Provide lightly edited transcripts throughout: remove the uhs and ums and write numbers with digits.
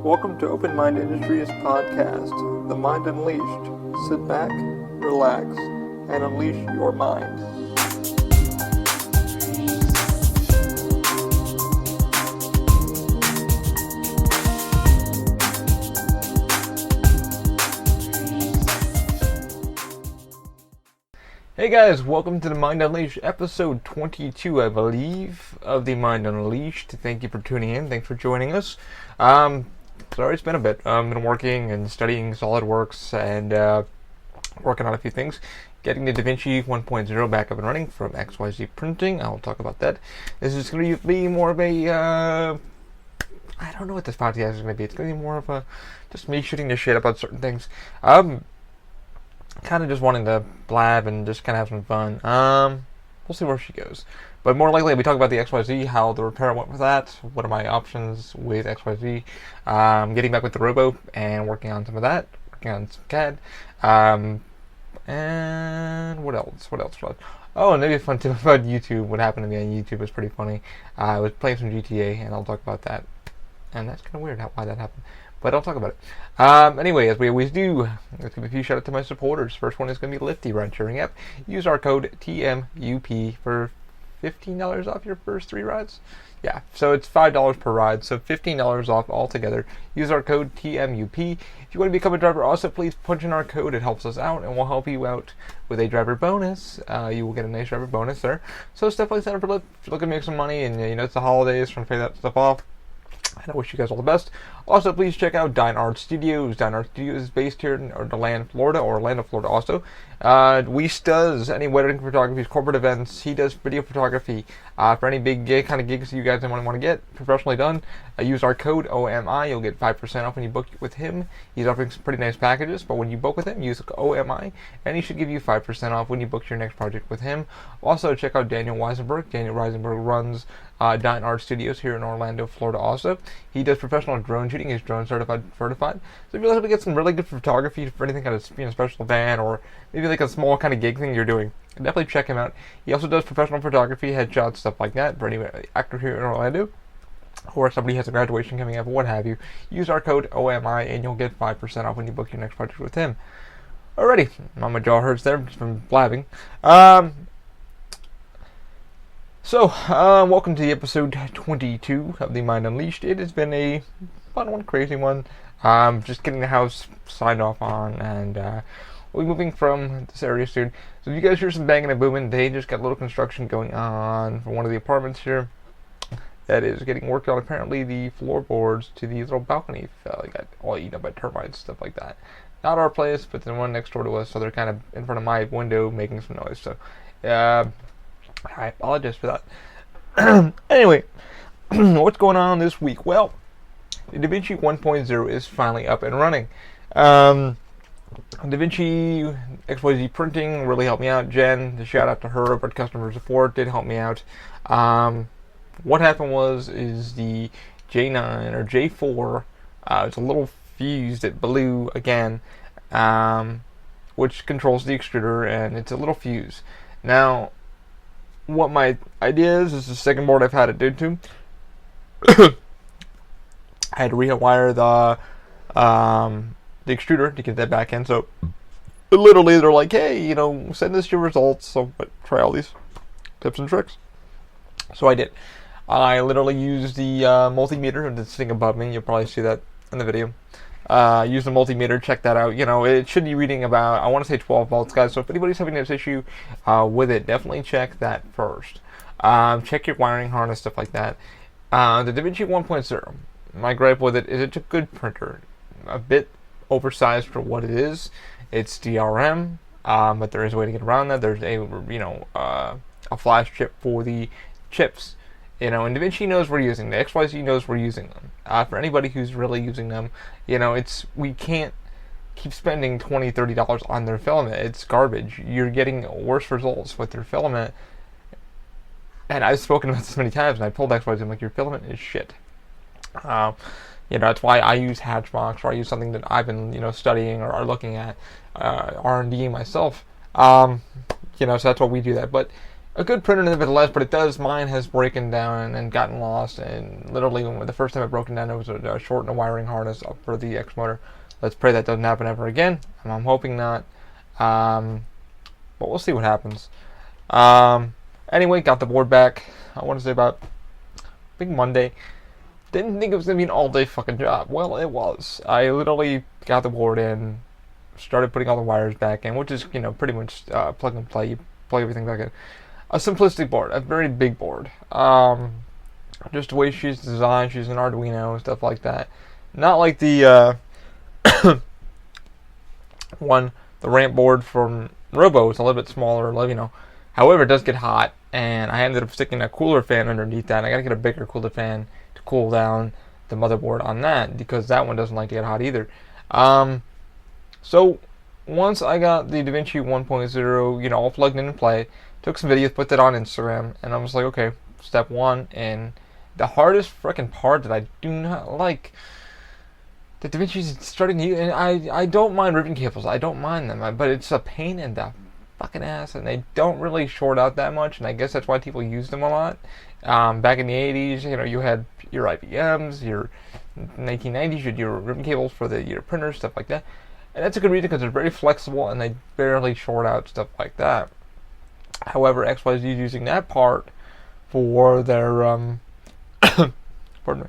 Welcome to Open Mind Industries podcast, The Mind Unleashed. Sit back, relax, and unleash your mind. Hey guys, welcome to The Mind Unleashed, episode 22, I believe, of The Mind Unleashed. Thank you for tuning in. Thanks for joining us. Sorry, it's been a bit. I've been working and studying SolidWorks and working on a few things. Getting the DaVinci 1.0 back up and running from XYZ Printing. I'll talk about that. This is going to be more of a, I don't know what this podcast is going to be. It's going to be more of a, just me shooting the shit about certain things. Kind of just wanting to blab and just kind of have some fun. We'll see where she goes. But more likely, we talk about the XYZ, how the repair went with that, what are my options with XYZ, getting back with the Robo and working on some of that, working on some CAD, and what else? Oh, and maybe a fun tip about YouTube. What happened to me on YouTube was pretty funny. I was playing some GTA, and I'll talk about that. And that's kind of weird why that happened. But I'll talk about it. Anyway, as we always do, let's give a few shout out to my supporters. First one is going to be Lifty Ride Sharing App. Use our code TMUP for $15 off your first 3 rides. Yeah, so it's $5 per ride, so $15 off altogether. Use our code TMUP. If you want to become a driver also, please punch in our code. It helps us out, and we'll help you out with a driver bonus. You will get a nice driver bonus there. So definitely sign up for Lyft. If you're looking to make some money, and it's the holidays, trying to pay that stuff off. And I wish you guys all the best. Also, please check out Dine Art Studios. Dine Art Studios is based here in Orlando, Florida also. Weiss does any wedding photography, corporate events. He does video photography for any big kind of gigs you guys want to get professionally done. Use our code OMI. You'll get 5% off when you book with him. He's offering some pretty nice packages, but when you book with him, use OMI, and he should give you 5% off when you book your next project with him. Also, check out Daniel Weisenberg. Daniel Weisenberg runs Dine Art Studios here in Orlando, Florida also. He does professional drone shooting. He's drone certified. So if you're looking to get some really good photography for anything kind of special event or maybe like a small kind of gig thing you're doing, definitely check him out. He also does professional photography, headshots, stuff like that for any actor here in Orlando, or somebody has a graduation coming up, or what have you. Use our code OMI and you'll get 5% off when you book your next project with him. Alrighty, my jaw hurts there just from blabbing. Welcome to the episode 22 of The Mind Unleashed. It has been a fun one, crazy one. Just getting the house signed off on, and we'll be moving from this area soon. So if you guys hear some banging and booming, they just got a little construction going on for one of the apartments here that is getting worked on. Apparently the floorboards to the little balcony got all eaten up by termites, stuff like that. Not our place, but the one next door to us, so they're kind of in front of my window making some noise. So I apologize for that. Anyway, what's going on this week? Well, the DaVinci 1.0 is finally up and running. DaVinci XYZ Printing really helped me out. Jen, the shout out to her over at customer support, did help me out. What happened is the J9 or J4, it's a little fuse that blew again, which controls the extruder, and it's a little fuse. Now, what my idea is the second board I've had it due to. I had to rewire the extruder to get that back in. So literally, they're like, "Hey, send us your results. So try all these tips and tricks." So I did. I literally used the multimeter that's sitting above me. You'll probably see that in the video. Use the multimeter, check that out. It should be reading about, I want to say 12 volts, guys. So if anybody's having this issue with it, definitely check that first. Check your wiring harness, stuff like that. The DaVinci 1.0, my gripe with it is it's a good printer. A bit oversized for what it is. It's DRM, but there is a way to get around that. There's a flash chip for the chips. And DaVinci knows we're using them. The XYZ knows we're using them. For anybody who's really using them, we can't keep spending $20, $30 on their filament. It's garbage. You're getting worse results with their filament. And I've spoken about this many times, and I've told XYZ, I'm like, your filament is shit. That's why I use Hatchbox, or I use something that I've been, studying or looking at, R&D myself. So that's why we do that. But a good printer nevertheless, but it does. Mine has broken down and gotten lost, and literally when the first time it broken down, it was a short in a wiring harness up for the X motor. Let's pray that doesn't happen ever again, and I'm hoping not. But we'll see what happens. Anyway, got the board back. I want to say about big Monday. Didn't think it was gonna be an all-day fucking job. Well, it was. I literally got the board in, started putting all the wires back in, which is pretty much plug and play. You plug everything back in. A simplistic board, a very big board. Just the way she's designed, she's an Arduino and stuff like that. Not like the the ramp board from Robo. It's a little bit smaller, However, it does get hot, and I ended up sticking a cooler fan underneath that. And I gotta get a bigger cooler fan to cool down the motherboard on that, because that one doesn't like to get hot either. So once I got the DaVinci 1.0, all plugged in and play, took some videos, put that on Instagram, and I was like, okay, step one, and the hardest freaking part that I do not like, the DaVinci's starting to use, and I don't mind ribbon cables, I don't mind them, but it's a pain in the fucking ass, and they don't really short out that much, and I guess that's why people use them a lot. Back in the 80s, you had your IBMs, your 1990s, you had your ribbon cables for your printers, stuff like that, and that's a good reason because they're very flexible and they barely short out, stuff like that. However, XYZ is using that part for their pardon me,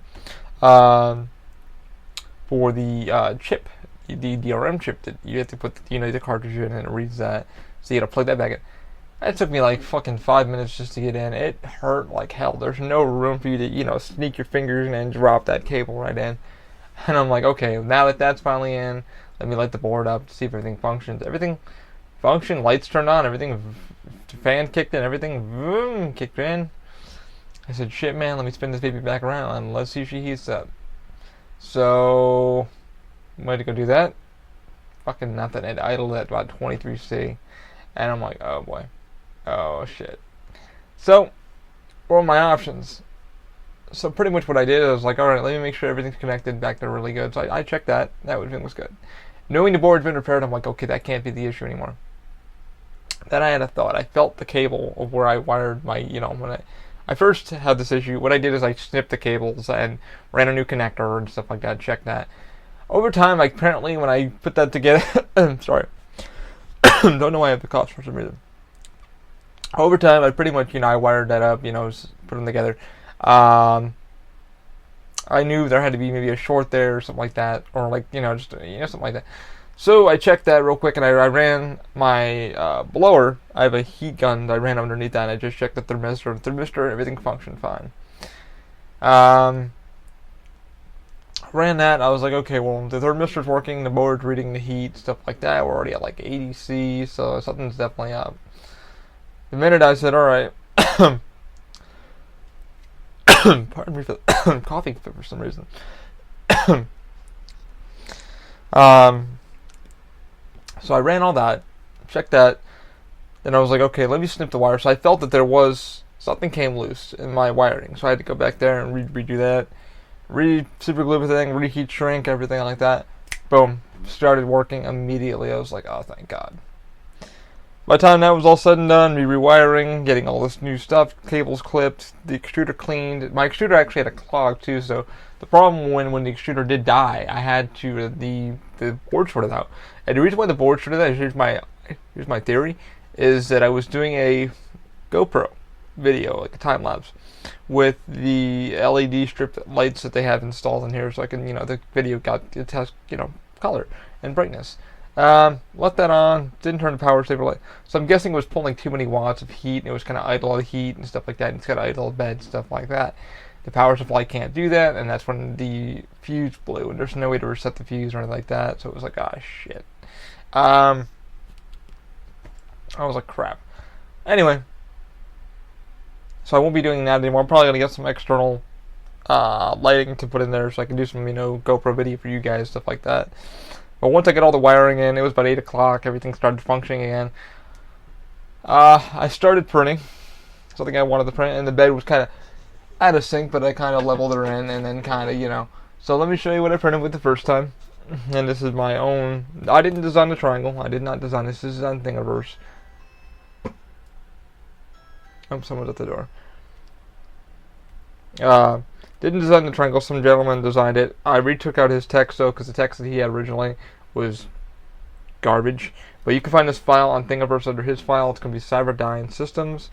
for the chip, the DRM chip that you have to put the cartridge in, and it reads that, so you got to plug that back in. It took me like fucking 5 minutes just to get in. It hurt like hell. There's no room for you to sneak your fingers in and drop that cable right in. And I'm like, okay, now that that's finally in, let me light the board up to see if everything functions. Everything functioned, lights turned on, everything, fan kicked in, everything vroom, kicked in. I said, shit, man, let me spin this baby back around and let's see if she heats up. So, went to go do that. Fucking nothing. It idled at about 23C. And I'm like, oh boy. Oh shit. So, what were my options? So pretty much what I did, I was like, alright, let me make sure everything's connected back there really good. So I checked that. Everything was good. Knowing the board's been repaired, I'm like, okay, that can't be the issue anymore. Then I had a thought. I felt the cable of where I wired my, when I first had this issue, what I did is I snipped the cables and ran a new connector and stuff like that, checked that. Over time, apparently, when I put that together, sorry, don't know why I have the cough for some reason. Over time, I pretty much, I wired that up, put them together. I knew there had to be maybe a short there or something like that, or just something like that. So I checked that real quick, and I ran my blower. I have a heat gun that I ran underneath that, and I just checked the thermistor. The thermistor, everything functioned fine. Ran that. I was like, okay, well, the thermistor's working, the board's reading the heat, stuff like that. We're already at like 80 C, so something's definitely up. The minute I said, all right, pardon me for the coughing fit for some reason. So I ran all that, checked that, then I was like, okay, let me snip the wire. So I felt that there was, something came loose in my wiring. So I had to go back there and redo that, super glue everything, reheat shrink, everything like that. Boom, started working immediately. I was like, oh, thank God. By the time that was all said and done, rewiring, getting all this new stuff, cables clipped, the extruder cleaned. My extruder actually had a clog too, so the problem when the extruder did die, I had to the board sorted out. And the reason why the board sorted out, here's my theory, is that I was doing a GoPro video, like a time lapse, with the LED strip lights that they have installed in here, so I can, the video got it has, color and brightness. Left that on, didn't turn the power saver light. So I'm guessing it was pulling too many watts of heat, and it was kind of idle the heat and stuff like that, and it's got idle bed, stuff like that. The power supply can't do that, and that's when the fuse blew, and there's no way to reset the fuse or anything like that, so it was like, ah, shit. I was like, crap. Anyway, so I won't be doing that anymore. I'm probably going to get some external lighting to put in there so I can do some, GoPro video for you guys, stuff like that. But once I get all the wiring in, it was about 8 o'clock, everything started functioning again. I started printing something I wanted to print, and the bed was kind of out of sync, but I kind of leveled her in, and then kind of, So let me show you what I printed with the first time. And this is my own. I didn't design the triangle. I did not design this. This is on Thingiverse. Oh, someone's at the door. Didn't design the triangle. Some gentleman designed it. I retook out his text though, because the text that he had originally was garbage. But you can find this file on Thingiverse under his file. It's going to be Cyberdyne Systems.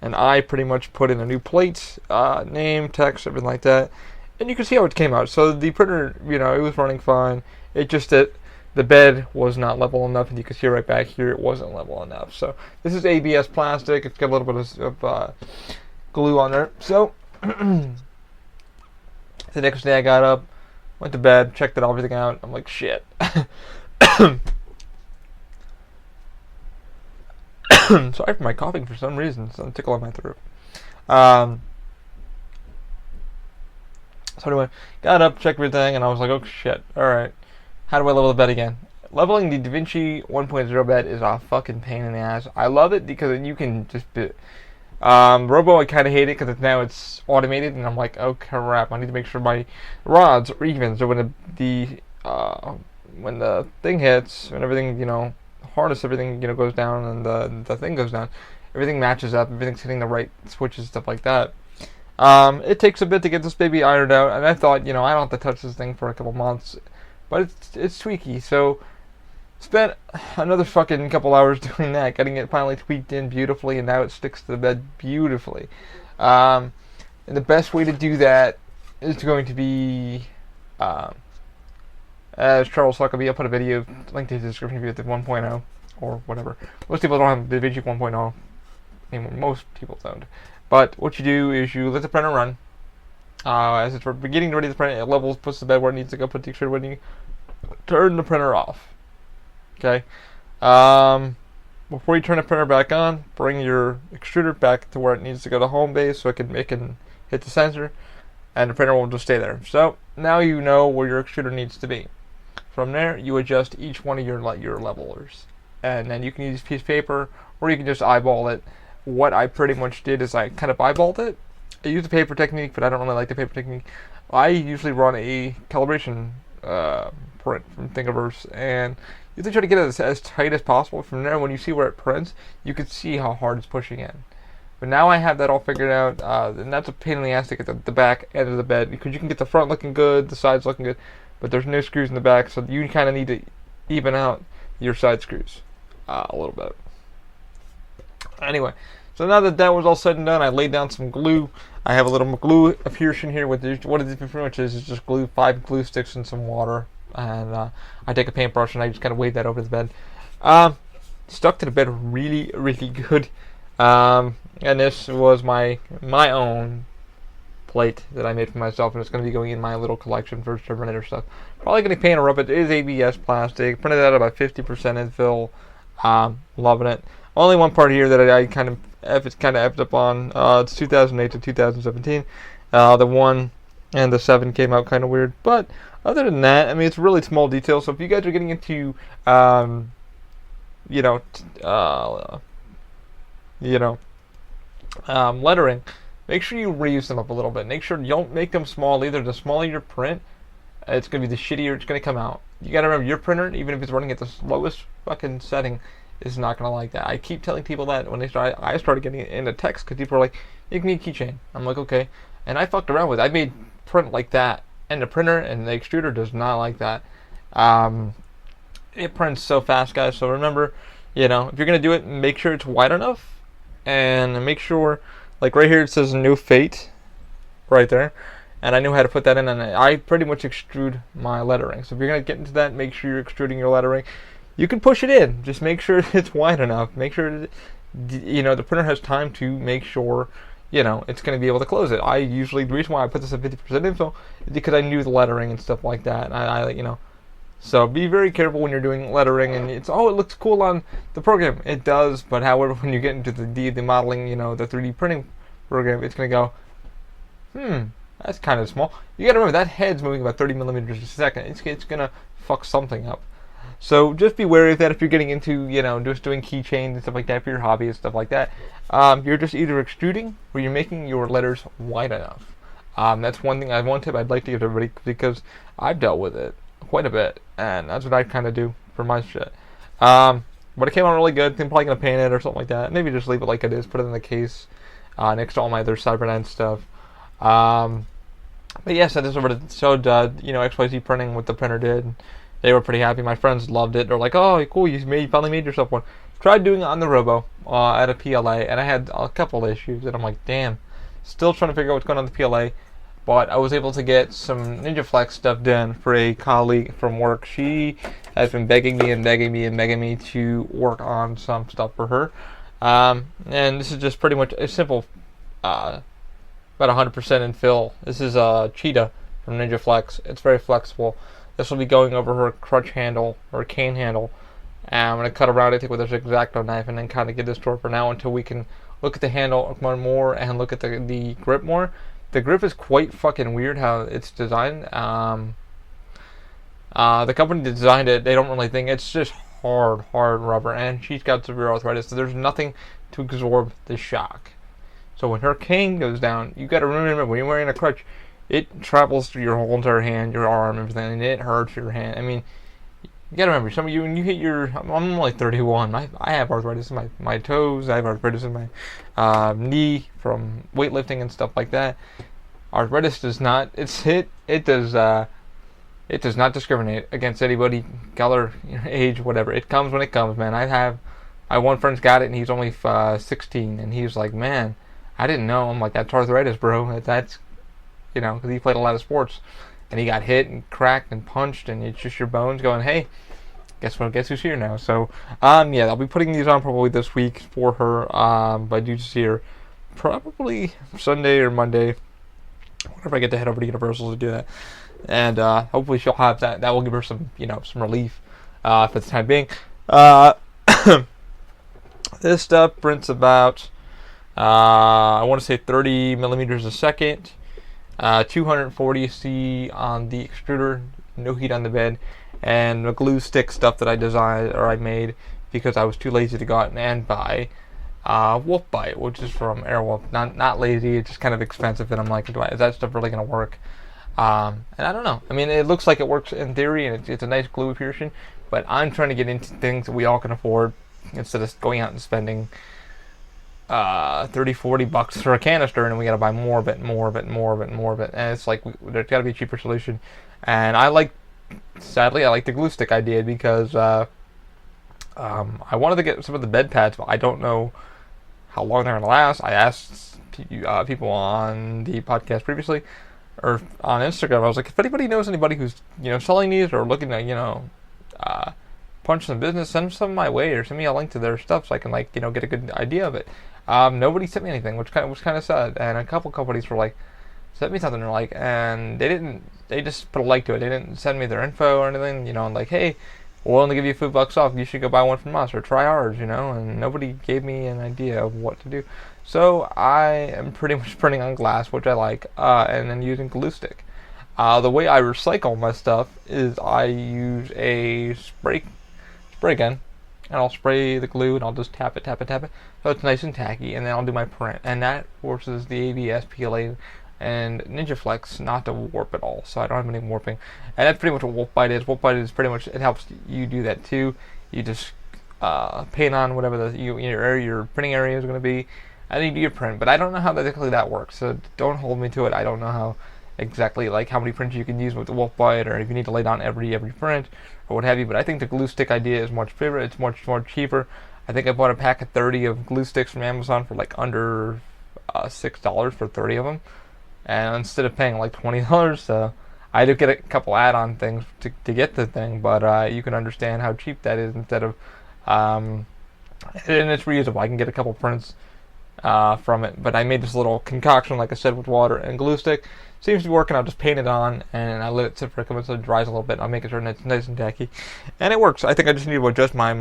And I pretty much put in a new plate, name, text, everything like that. And you can see how it came out. So the printer, you know, it was running fine. It just that the bed was not level enough, and you can see right back here it wasn't level enough. So this is ABS plastic. It's got a little bit of glue on there. So the next day I got up, went to bed, checked everything out. I'm like, shit. Sorry for my coughing for some reason. It's a tickle in my throat. So anyway, got up, checked everything, and I was like, oh shit, alright. How do I level the bed again? Leveling the DaVinci 1.0 bed is a fucking pain in the ass. I love it because you can just Robo, I kind of hate it because now it's automated, and I'm like, oh crap, I need to make sure my rods are even. So when the thing hits, when everything, you know, harness, everything, you know, goes down, and the thing goes down, everything matches up, everything's hitting the right switches, stuff like that. It takes a bit to get this baby ironed out, and I thought, you know, I don't have to touch this thing for a couple months, but it's tweaky, so spent another fucking couple hours doing that, getting it finally tweaked in beautifully, and now it sticks to the bed beautifully. And the best way to do that is going to be, as Charles Huckabee, I'll put a video link to the description if you have the 1.0 or whatever. Most people don't have the DaVinci 1.0. I mean, most people don't. But what you do is you let the printer run. As it's beginning to ready the print, it levels, puts the bed where it needs to go, put the extruder when you turn the printer off. Okay. Before you turn the printer back on, bring your extruder back to where it needs to go to home base so it can hit the sensor, and the printer will just stay there. So now you know where your extruder needs to be. From there, you adjust each one of your levelers, and then you can use a piece of paper, or you can just eyeball it. What I pretty much did is I kind of eyeballed it. I use the paper technique, but I don't really like the paper technique. I usually run a calibration print from Thingiverse, and usually try to get it as tight as possible. From there, when you see where it prints, you can see how hard it's pushing in. But now I have that all figured out, and that's a pain in the ass to get the back end of the bed, because you can get the front looking good, the sides looking good, but there's no screws in the back, so you kind of need to even out your side screws a little bit. Anyway, so now that that was all said and done, I laid down some glue. I have a little glue adhesion here. What it pretty much is just glue, 5 glue sticks and some water. And I take a paintbrush and I just kind of wave that over the bed. Stuck to the bed really, really good. And this was my own plate that I made for myself, and it's going to be going in my little collection for Terminator stuff. Probably going to paint her up. It is ABS plastic. Printed out about 50% infill. Loving it. Only one part here that I kind of effed up on. It's 2008 to 2017. The 1 and the 7 came out kind of weird, but other than that, I mean, it's really small details. So if you guys are getting into, lettering, make sure you reuse them up a little bit. Make sure you don't make them small either. The smaller your print, it's going to be the shittier it's going to come out. You got to remember, your printer, even if it's running at the lowest fucking setting, is not going to like that. I keep telling people that when I started getting into text, because people are like, you can need a keychain. I'm like, okay. And I fucked around with it. I made print like that, and the printer and the extruder does not like that. It prints so fast, guys. So remember, if you're going to do it, make sure it's wide enough, and make sure, like right here it says No Fate, right there. And I knew how to put that in, and I pretty much extrude my lettering. So if you're going to get into that, make sure you're extruding your lettering. You can push it in. Just make sure it's wide enough. Make sure, the printer has time to make sure, it's going to be able to close it. The reason why I put this at 50% info is because I knew the lettering and stuff like that. And so be very careful when you're doing lettering. And it looks cool on the program. It does, but however, when you get into the modeling, the 3D printing program, it's going to go, that's kind of small. You got to remember, that head's moving about 30 millimeters a second. It's going to fuck something up. So just be wary of that if you're getting into, just doing keychains and stuff like that for your hobby and stuff like that. You're just either extruding or you're making your letters wide enough. That's one thing, one tip I'd like to give to everybody, because I've dealt with it quite a bit, and that's what I kind of do for my shit. But it came out really good. I'm probably going to paint it or something like that. Maybe just leave it like it is, put it in the case. next to all my other Cyberdyne stuff. But yes, I just sort of showed XYZ printing what the printer did. They were pretty happy. My friends loved it. They're like, "Oh, cool! You finally made yourself one." Tried doing it on the Robo at a PLA, and I had a couple issues. And I'm like, "Damn!" Still trying to figure out what's going on with the PLA. But I was able to get some NinjaFlex stuff done for a colleague from work. She has been begging me to work on some stuff for her. And this is just pretty much a simple, about 100% in fill. This is a Cheetah from NinjaFlex. It's very flexible. This will be going over her crutch handle or cane handle. And I'm going to cut around it with a X-Acto knife and then kind of get this to her for now until we can look at the handle more and look at the grip more. The grip is quite fucking weird how it's designed. The company that designed it, they don't really think it's just hard rubber, and she's got severe arthritis, so there's nothing to absorb the shock. So when her cane goes down, you got to remember when you're wearing a crutch, it travels through your whole entire hand, your arm, everything, and it hurts your hand. I mean, you got to remember, some of you, when you hit I'm only 31. I have arthritis in my toes. I have arthritis in my knee from weightlifting and stuff like that. Arthritis does not. It does not discriminate against anybody, color, age, whatever. It comes when it comes, man. I one friend's got it, and he's only 16, and he was like, "Man, I didn't know." I'm like, "That's arthritis, bro. That's because he played a lot of sports, and he got hit and cracked and punched, and it's just your bones going, hey, guess what? Guess who's here now?" So, yeah, I'll be putting these on probably this week for her. But I do see her probably Sunday or Monday, whenever I get to head over to Universal to do that, and hopefully she'll have that. That will give her some, some relief for the time being. This stuff prints about, I want to say 30 millimeters a second. 240 C on the extruder, no heat on the bed, and the glue stick stuff that I designed or I made because I was too lazy to go out and buy Wolfbite, which is from Airwolf. Not lazy, it's just kind of expensive, and I'm like, is that stuff really going to work? And I don't know. I mean, it looks like it works in theory, and it's a nice glue adhesion, but I'm trying to get into things that we all can afford instead of going out and spending $30-40 for a canister, and we gotta buy more of it, and it's like there's gotta be a cheaper solution. And sadly I like the glue stick idea because I wanted to get some of the bed pads, but I don't know how long they're gonna last. I asked people on the podcast previously or on Instagram. I was like, if anybody knows anybody who's selling these or looking to punch some business, send some my way or send me a link to their stuff so I can get a good idea of it. Nobody sent me anything, which was kind of sad. And a couple companies were like, sent me something, and they just put a like to it. They didn't send me their info or anything, and like, hey, we'll only give you $5 off. You should go buy one from us or try ours, and nobody gave me an idea of what to do. So I am pretty much printing on glass, which I like, and then using glue stick. The way I recycle my stuff is I use a spray gun, and I'll spray the glue, and I'll just tap it, so it's nice and tacky, and then I'll do my print, and that forces the ABS, PLA, and NinjaFlex not to warp at all, so I don't have any warping. And that's pretty much what Wolfbite is. Wolfbite is pretty much, it helps you do that too. You just paint on whatever your printing area is going to be, and you do your print. But I don't know how exactly that works, so don't hold me to it. I don't know how exactly how many prints you can use with the Wolfbite, or if you need to lay down every print or what have you. But I think the glue stick idea is much better. It's much more cheaper. I think I bought a pack of 30 of glue sticks from Amazon for under $6 for 30 of them, and instead of paying $20, so I did get a couple add-on things to get the thing, but you can understand how cheap that is instead of and it's reusable. I can get a couple prints from it, but I made this little concoction, like I said, with water and glue stick. Seems to be working. I'll just paint it on, and I let it sit for a couple minutes so it dries a little bit. I'll make it sure it's nice and tacky, and it works. I think I just need to adjust my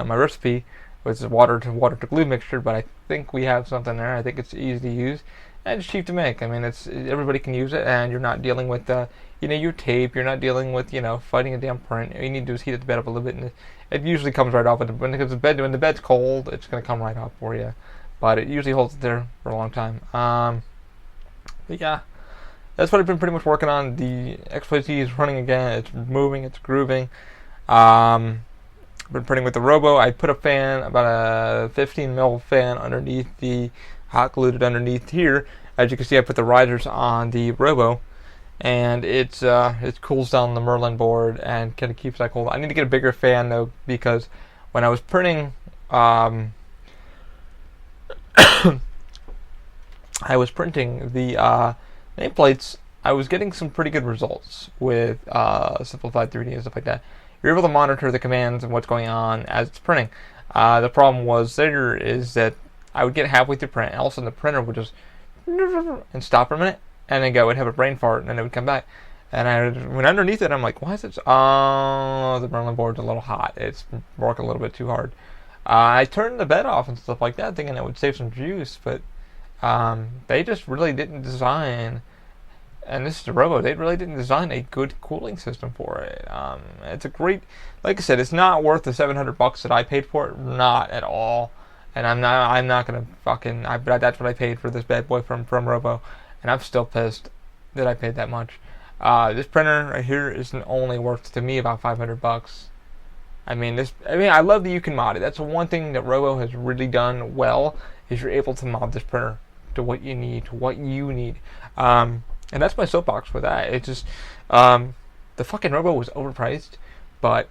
recipe, which is water to glue mixture. But I think we have something there. I think it's easy to use, and it's cheap to make. I mean, everybody can use it, and you're not dealing with your tape. You're not dealing with fighting a damn print. All you need to do is heat the bed up a little bit, and it usually comes right off. When the bed's cold, it's gonna come right off for you. But it usually holds it there for a long time. But yeah, that's what I've been pretty much working on. The XYZ is running again. It's moving. It's grooving. Been printing with the Robo. I put a fan, about a 15 mil fan, underneath the hot glued it underneath here. As you can see, I put the risers on the Robo, and it cools down the Merlin board and kind of keeps that cold. I need to get a bigger fan though, because when I was printing, I was printing the nameplates. I was getting some pretty good results with Simplified 3D and stuff like that. You're able to monitor the commands and what's going on as it's printing. The problem was there is that I would get halfway through print, and all of a sudden the printer would just and stop for a minute, and then would have a brain fart, and then it would come back. And I went underneath it, I'm like, why is it? Oh, the Merlin board's a little hot. It's working a little bit too hard. I turned the bed off and stuff like that, thinking it would save some juice, but they just really didn't design. And this is the Robo. They really didn't design a good cooling system for it. It's a great, like I said, it's not worth the $700 that I paid for it. Not at all. And I'm not gonna fucking. That's what I paid for this bad boy from Robo, and I'm still pissed that I paid that much. This printer right here isn't only worth to me about $500. I mean, I love that you can mod it. That's the one thing that Robo has really done well, is you're able to mod this printer to what you need, and that's my soapbox for that. It's just the fucking Robo was overpriced, but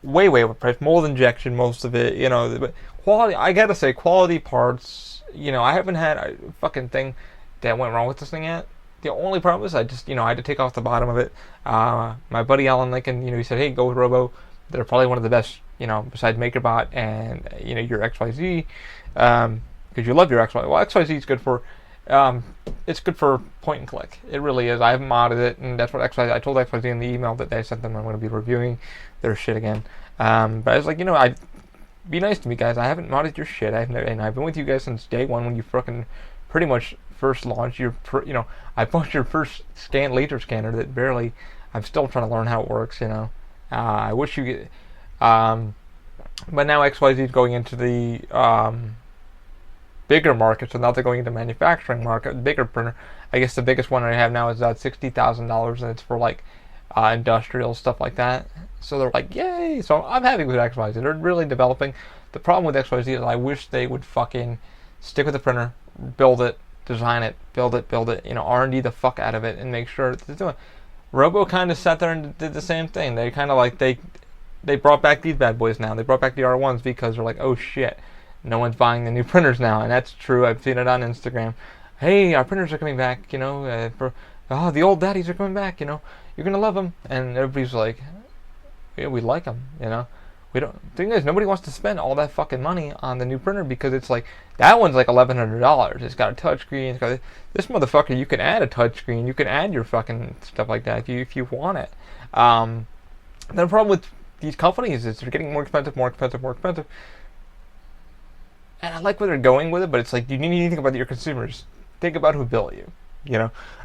way overpriced. Mold injection, most of it, but quality, I gotta say, quality parts, I haven't had a fucking thing that went wrong with this thing yet. The only problem is I just, I had to take off the bottom of it. My buddy Alan Lincoln, he said, hey, go with Robo. They're probably one of the best, besides MakerBot and, your XYZ, because you love your XYZ. Well, XYZ is good for, it's good for point and click. It really is. I haven't modded it, and that's what I told XYZ in the email that I sent them I'm going to be reviewing their shit again. But I was like, be nice to me, guys. I haven't modded your shit. And I've been with you guys since day one when you fucking pretty much first launched I bought your first laser scanner that barely. I'm still trying to learn how it works. I wish you get. But now XYZ is going into the bigger market, so now they're going into manufacturing market, bigger printer. I guess the biggest one I have now is $60,000, and it's for like industrial stuff like that. So they're like, yay! So I'm happy with XYZ. They're really developing. The problem with XYZ is I wish they would fucking stick with the printer, build it, design it, build it, R&D the fuck out of it, and make sure they're doing. Robo kind of sat there and did the same thing. They kind of like they brought back these bad boys now. They brought back the R1s because they're like, oh shit, no one's buying the new printers now, and that's true. I've seen it on Instagram. Hey, our printers are coming back. The old daddies are coming back. You're gonna love them, and everybody's like, yeah, we like them. We don't. The thing is, nobody wants to spend all that fucking money on the new printer because it's like that one's like $1,100. It's got a touchscreen. It's got this motherfucker. You can add a touchscreen. You can add your fucking stuff like that if you want it. The problem with these companies is they're getting more expensive. And I like where they're going with it, but it's like you need to think about your consumers. Think about who built you.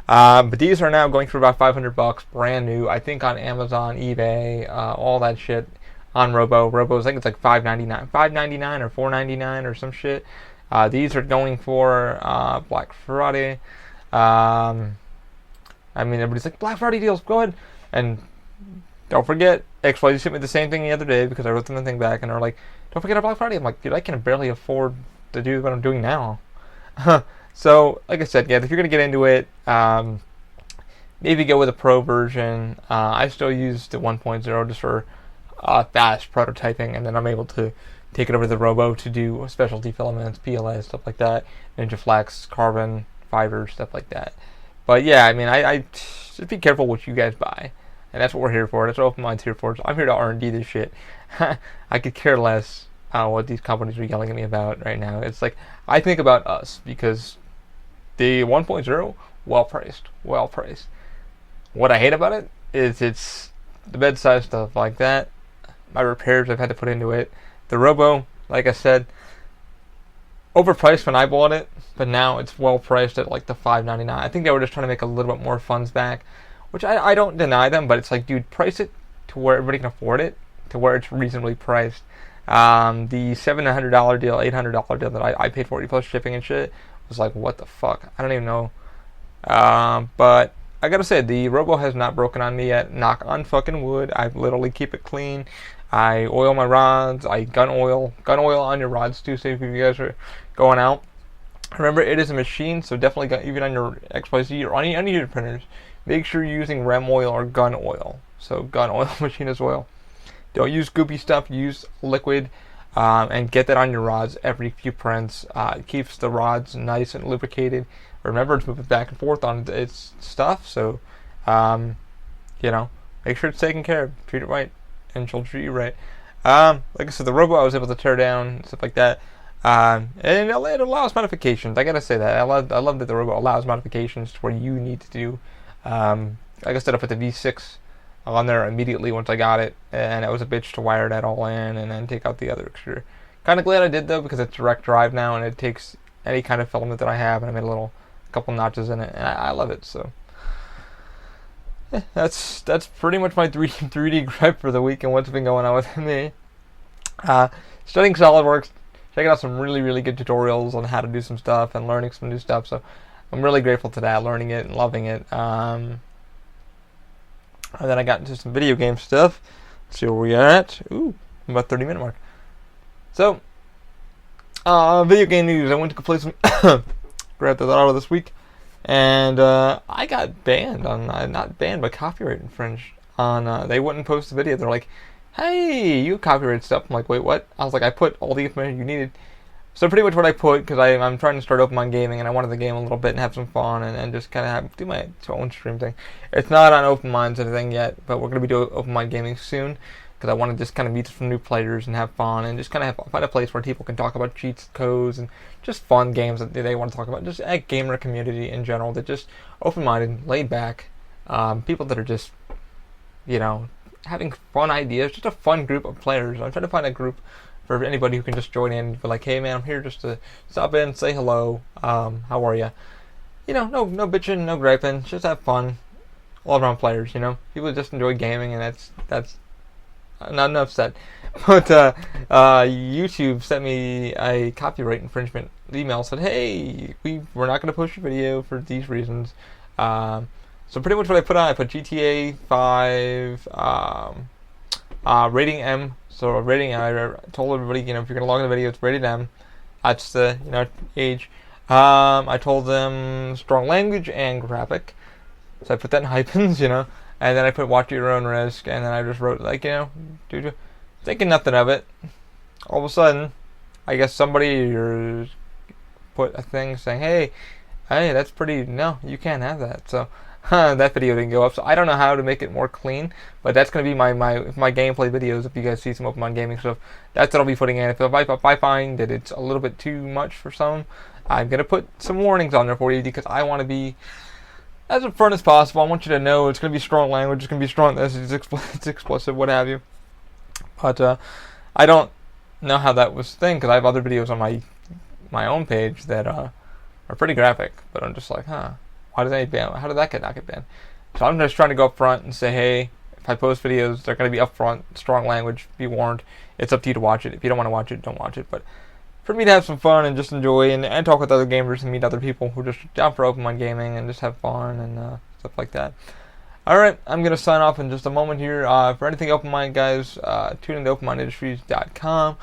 But these are now going for about $500, brand new. I think on Amazon, eBay, all that shit. On Robo, I think it's like $5.99 or $4.99 or some shit. These are going for Black Friday. Everybody's like, Black Friday deals, go ahead. And don't forget, XYZ sent me the same thing the other day because I wrote them the thing back, and they're like, don't forget our Black Friday. I'm like, dude, I can barely afford to do what I'm doing now. So, like I said, yeah, if you're going to get into it, maybe go with a pro version. I still use the 1.0 just for fast prototyping, and then I'm able to take it over to the Robo to do specialty filaments, PLA, stuff like that, Ninja Flex, carbon, fiber, stuff like that. But yeah, I just be careful what you guys buy, and that's what we're here for. That's what OpenMind's here for. So I'm here to R&D this shit. I could care less what these companies are yelling at me about right now. It's like, I think about us, because the 1.0, well priced. What I hate about it is it's the bedside stuff like that. My repairs I've had to put into it. The Robo, like I said, overpriced when I bought it, but now it's well priced at like the $5.99. I think they were just trying to make a little bit more funds back, which I don't deny them, but it's like, dude, price it to where everybody can afford it, to where it's reasonably priced. The $700 deal, $800 deal that I paid for it plus shipping and shit was like, what the fuck? I don't even know. But I gotta say, the Robo has not broken on me yet. Knock on fucking wood. I literally keep it clean. I oil my rods. I gun oil on your rods too, so if you guys are going out. Remember, it is a machine, so definitely even on your XYZ or on any of your printers, make sure you're using REM oil or gun oil. So gun oil, machinist oil. Don't use goopy stuff. Use liquid, and get that on your rods every few prints. It keeps the rods nice and lubricated. Remember, it's moving back and forth on its stuff, so make sure it's taken care of. Treat it right, and she'll treat you right. Like I said, the robot I was able to tear down and stuff like that. And it allows modifications. I gotta say that I love that the robot allows modifications to where you need to do. Like I said, I put the V6 on there immediately once I got it, and it was a bitch to wire that all in and then take out the other extruder. Kind of glad I did though, because it's direct drive now, and it takes any kind of filament that I have, and I made a couple notches in it, and I love it. So that's pretty much my 3D gripe for the week and what's been going on with me. Studying SolidWorks, checking out some really, really good tutorials on how to do some stuff and learning some new stuff. So I'm really grateful to that, learning it and loving it. And then I got into some video game stuff. Let's see where we're at. Ooh, about 30-minute mark. So, video game news. I went to go play some Grand Theft Auto this week, and I got banned on, not banned, but copyright infringed on. They wouldn't post the video. They're like, "Hey, you copyright stuff." I'm like, "Wait, what?" I was like, "I put all the information you needed." So pretty much what I put, because I'm trying to start OpenMind Gaming, and I wanted to game a little bit and have some fun and just kind of do my own stream thing. It's not on OpenMind's anything yet, but we're going to be doing OpenMind Gaming soon, because I want to just kind of meet some new players and have fun and just kind of find a place where people can talk about cheats, codes, and just fun games that they want to talk about. Just a gamer community in general that just open-minded, laid back, people that are just, having fun ideas, just a fun group of players. I'm trying to find a group for anybody who can just join in and be like, "Hey man, I'm here just to stop in, say hello, how are you?" No bitching, no griping, just have fun. All around players, people just enjoy gaming, and that's not enough said. But YouTube sent me a copyright infringement email. Said, "Hey, we're not going to post your video for these reasons." So pretty much what I put GTA 5 rating M. So rating, I told everybody, if you're gonna log in the video, it's rated M. That's the age. I told them strong language and graphic. So I put that in hyphens, and then I put watch at your own risk, and then I just wrote thinking nothing of it. All of a sudden, I guess somebody put a thing saying, hey, that's pretty. No, you can't have that. So. That video didn't go up, so I don't know how to make it more clean, but that's going to be my gameplay videos. If you guys see some OpenMind Gaming stuff, that's what I'll be putting in. If I find that it's a little bit too much for some, I'm going to put some warnings on there for you, because I want to be as upfront as possible. I want you to know it's going to be strong language, it's going to be strong, it's explicit, what have you. But I don't know how that was thing, because I have other videos on my own page that are pretty graphic, but I'm just like, how did that not get banned? So I'm just trying to go up front and say, hey, if I post videos, they're going to be up front, strong language, be warned. It's up to you to watch it. If you don't want to watch it, don't watch it. But for me to have some fun and just enjoy and talk with other gamers and meet other people who are just down for OpenMind Gaming and just have fun and stuff like that. Alright, I'm going to sign off in just a moment here. For anything OpenMind, guys, tune into OpenMindIndustries.com.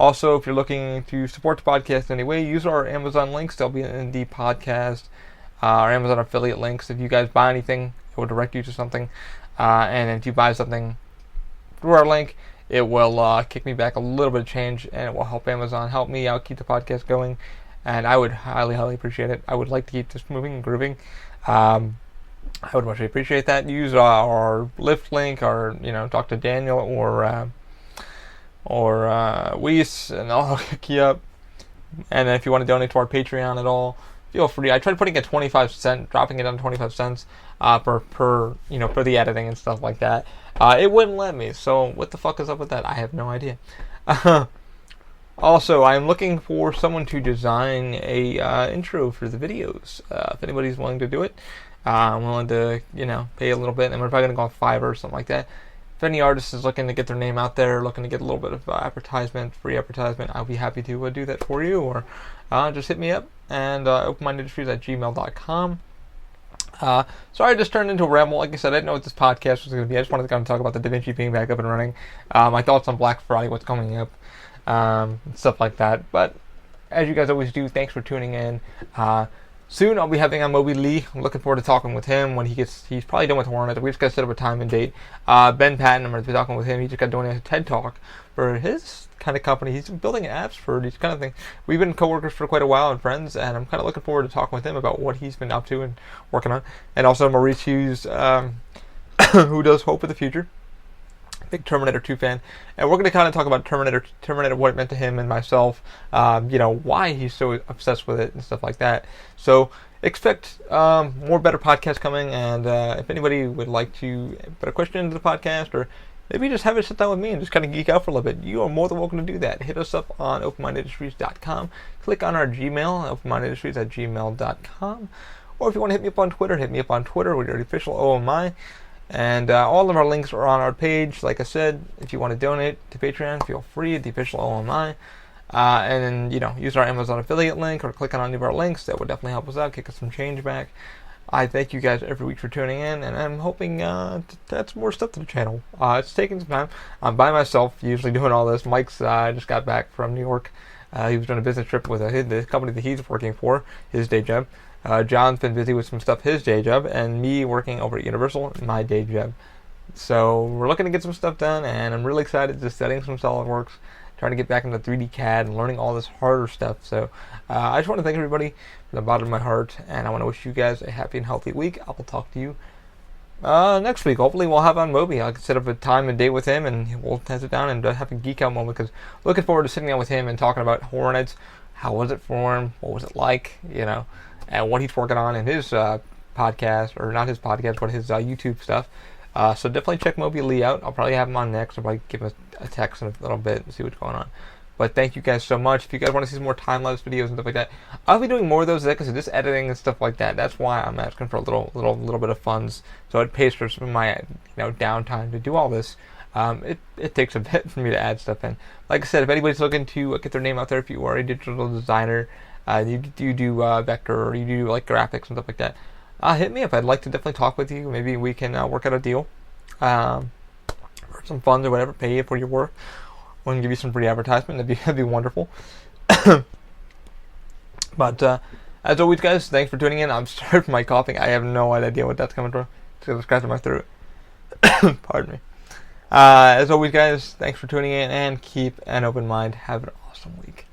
Also, if you're looking to support the podcast in any way, use our Amazon links. They'll be in the podcast. Our Amazon affiliate links. If you guys buy anything, it will direct you to something. And if you buy something through our link, it will kick me back a little bit of change, and it will help Amazon help me out, keep the podcast going. And I would highly, highly appreciate it. I would like to keep this moving and grooving. I would much appreciate that. Use our Lyft link, or talk to Daniel or Weiss, and I'll hook you up. And if you want to donate to our Patreon at all, feel free. I tried putting a 25-cent, dropping it down to 25 cents per for the editing and stuff like that. It wouldn't let me. So what the fuck is up with that? I have no idea. Also, I'm looking for someone to design a intro for the videos. If anybody's willing to do it, I'm willing to pay a little bit, and we're probably gonna go on Fiverr or something like that. If any artist is looking to get their name out there, looking to get a little bit of free advertisement, I'll be happy to do that for you, or just hit me up and openmindindustries@gmail.com. Sorry I just turned into a ramble. Like I said, I didn't know what this podcast was going to be. I just wanted to kind of talk about the DaVinci being back up and running, my thoughts on Black Friday, what's coming up, stuff like that. But as you guys always do, thanks for tuning in. Soon I'll be having on Moby Lee. I'm looking forward to talking with him when he's probably done with Hornet. We just got to set up a time and date. Ben Patton, I'm going to be talking with him. He just got doing a TED Talk for his kind of company. He's been building apps for these kind of things. We've been co-workers for quite a while and friends, and I'm kind of looking forward to talking with him about what he's been up to and working on. And also Maurice Hughes, who does Hope of the Future. Big Terminator 2 fan, and we're going to kind of talk about Terminator, what it meant to him and myself, why he's so obsessed with it and stuff like that. So expect more better podcasts coming, and if anybody would like to put a question into the podcast, or maybe just have it sit down with me and just kind of geek out for a little bit, you are more than welcome to do that. Hit us up on openmindindustries.com, click on our Gmail, openmindindustries@gmail.com, or if you want to hit me up on Twitter, hit me up on Twitter with your official OMI. And all of our links are on our page. Like I said, if you want to donate to Patreon, feel free at the official OMI. And then, use our Amazon affiliate link or click on any of our links. That would definitely help us out, kick us some change back. I thank you guys every week for tuning in, and I'm hoping to add some more stuff to the channel. It's taking some time. I'm by myself, usually doing all this. Mike's just got back from New York. He was doing a business trip with the company that he's working for, his day job. John's been busy with some stuff, his day job, and me working over at Universal, my day job. So we're looking to get some stuff done, and I'm really excited to studying some SolidWorks, trying to get back into 3D CAD and learning all this harder stuff. So I just want to thank everybody from the bottom of my heart, and I want to wish you guys a happy and healthy week. I will talk to you next week. Hopefully we'll have on Moby. I'll set up a time and date with him, and we'll sit down and have a geek out moment, because looking forward to sitting down with him and talking about Hornets. How was it for him? What was it like? And what he's working on in his podcast, or not his podcast, but his YouTube stuff. So definitely check Moby Lee out. I'll probably have him on next. I'll probably give him a text in a little bit and see what's going on. But thank you guys so much. If you guys want to see some more time-lapse videos and stuff like that, I'll be doing more of those, because of just editing and stuff like that. That's why I'm asking for a little bit of funds, so it pays for some of my downtime to do all this. It takes a bit for me to add stuff in. Like I said, if anybody's looking to get their name out there, if you are a digital designer, you do vector, or you do like graphics and stuff like that, hit me up. I'd like to definitely talk with you. Maybe we can work out a deal for some funds or whatever, pay you for your work. We can give you some free advertisement. That'd be wonderful. But as always, guys, thanks for tuning in. I'm sorry for my coughing. I have no idea what that's coming from. It's just scratching my throat. Pardon me. As always, guys, thanks for tuning in, and keep an open mind. Have an awesome week.